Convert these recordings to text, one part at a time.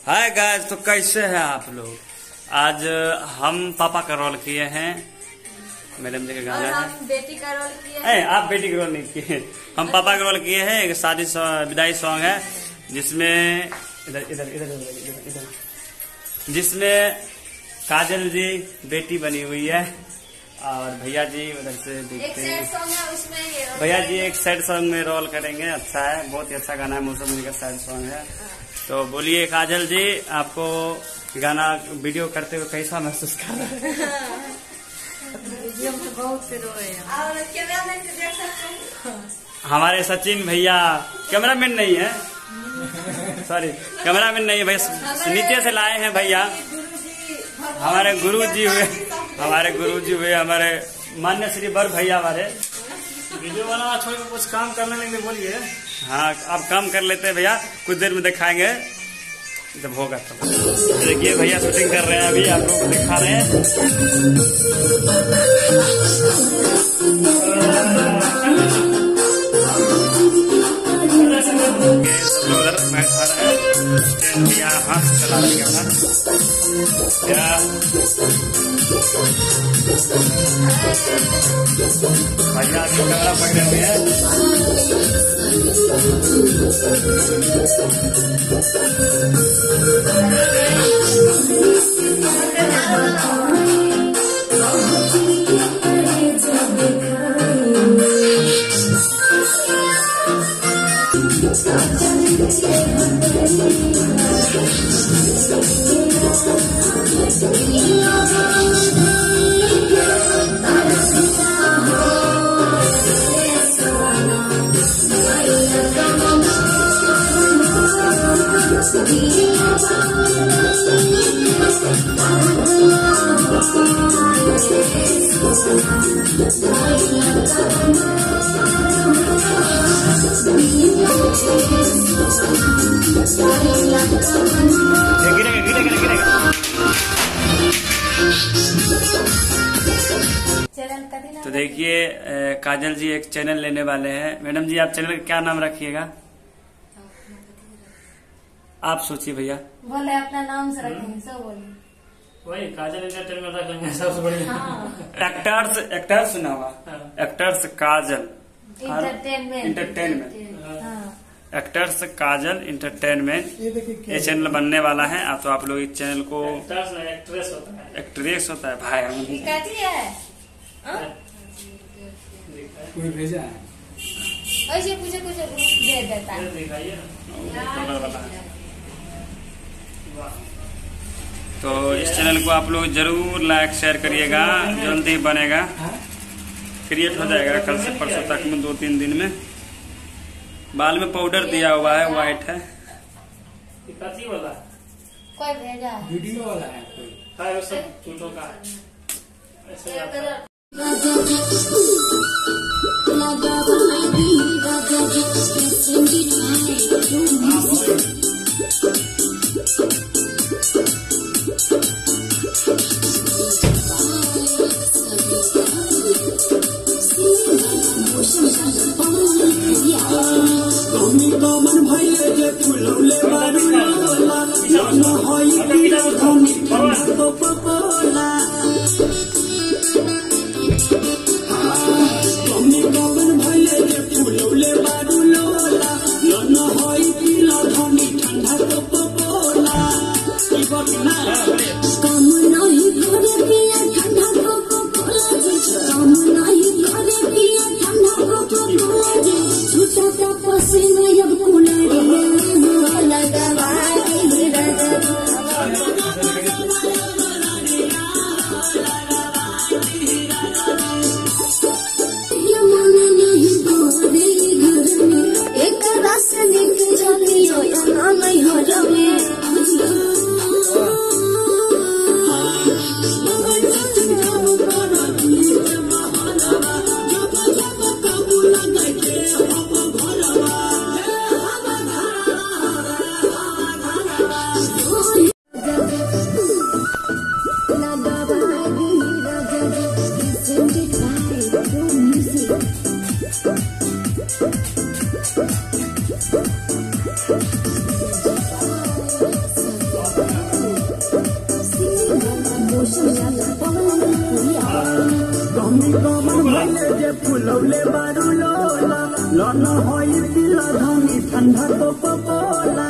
Hi guys, तो कैसे हैं आप लोग। आज हम पापा का रोल किए हैं, मैडम जी का गाना है। हम बेटी का रोल किए हैं। आप बेटी का रोल नहीं किए, हम पापा का रोल किए हैं। एक शादी विदाई सॉन्ग है जिसमें इधर इधर इधर इधर इधर जिसमें काजल जी बेटी बनी हुई है और भैया जी उधर से देखते हैं। भैया जी एक सैड सॉन्ग में रोल करेंगे। अच्छा है, बहुत ही अच्छा गाना है, मौसम का सैड सॉन्ग है। तो बोलिए काजल जी, आपको गाना वीडियो करते हुए कैसा महसूस कर रहे हैं? वीडियो में बहुत रोए और कैमरामैन को देख सकते हैं। हमारे सचिन भैया कैमरामैन नहीं है, सॉरी कैमरामैन नहीं है भैया, नीचे से लाए हैं भैया। हमारे गुरुजी हुए हमारे मान्य श्री बर भैया हमारे। वीडियो बनाना छोड़ के कुछ काम करने लगे बोलिए। हाँ, आप काम कर लेते हैं भैया, कुछ देर में दिखाएंगे जब होगा तब। देखिए भैया शूटिंग कर रहे हैं, अभी आप लोगों को दिखा रहे हैं। हाथ चला रहे हैं क्या भैया, अभी कैमरा पकड़े हुए हैं। तो देखिए काजल जी एक चैनल लेने वाले हैं। मैडम जी, आप चैनल का क्या नाम रखिएगा? आप सोचिए भैया। बोले अपना नाम से रखेंगे, सब बोले वही काजल एंटरटेनमेंट रख लेंगे, सबसे बढ़िया। एक्टर्स ना हुआ, एक्टर्स काजल इंटरटेनमेंट। एक्टर्स काजल इंटरटेनमेंट ये चैनल बनने वाला है। आप तो आप लोग इस चैनल को एक्ट्रेस होता है, एक्ट्रेस होता है भाई। कोई भेजा है ऐसे कुछ दे देता है। दिखाइए। तो इस चैनल को आप लोग जरूर लाइक शेयर करिएगा, जल्दी बनेगा, क्रिएट हो जाएगा कल से परसों तक में, 2-3 दिन में। बाल में पाउडर दिया हुआ है, व्हाइट है। कथी वाला कोई भेजा है, वीडियो वाला है कोई है, वो सब झूठों का है ऐसे। कमन भले जे फुलौले बारू लोला लन होई पिला धनी ठंडा कोको कोला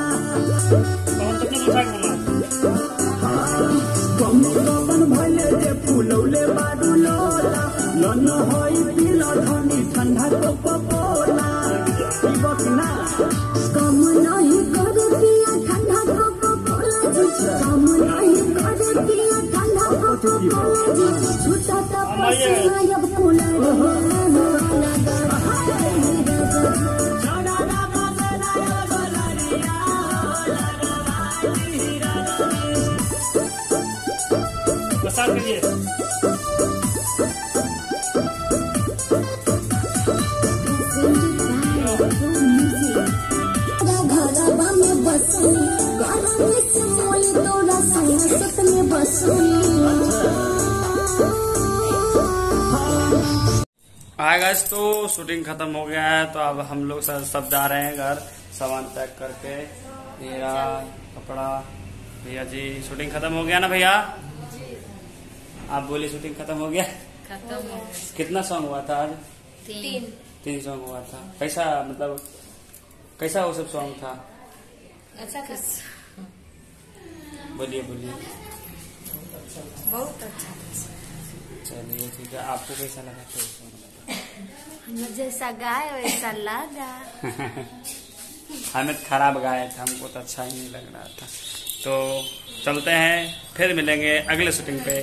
कमन भले जे फुलौले बारू लोला लन होई पिला धनी ठंडा कोको कोला बकना कम नहीं करे पिया ठंडा कोको कोला कम नहीं करे पिया ठंडा कोको कोला छूटा तो पसीना अब कूलर मसाज करिए घरवा में बसनी घरवा से मोली तोरा संसत में बसनी। हाय गाइस, तो शूटिंग खत्म हो गया है, तो अब हम लोग सब जा रहे हैं घर सामान पैक करके। मेरा कपड़ा भैया जी, शूटिंग खत्म हो गया ना भैया? आप बोलिए शूटिंग खत्म हो गया? खत्म हो गया। कितना सॉन्ग हुआ था आज? 3 सॉन्ग हुआ था। कैसा, मतलब कैसा वो सब सॉन्ग था? अच्छा बोलिए बोलिए। बहुत अच्छा। चलिए ठीक है, आपको कैसा लगा? हमें जैसा गाय वैसा लगा। हमें खराब गाया था, हमको तो अच्छा ही नहीं लग रहा था। तो चलते हैं, फिर मिलेंगे अगले शूटिंग पे।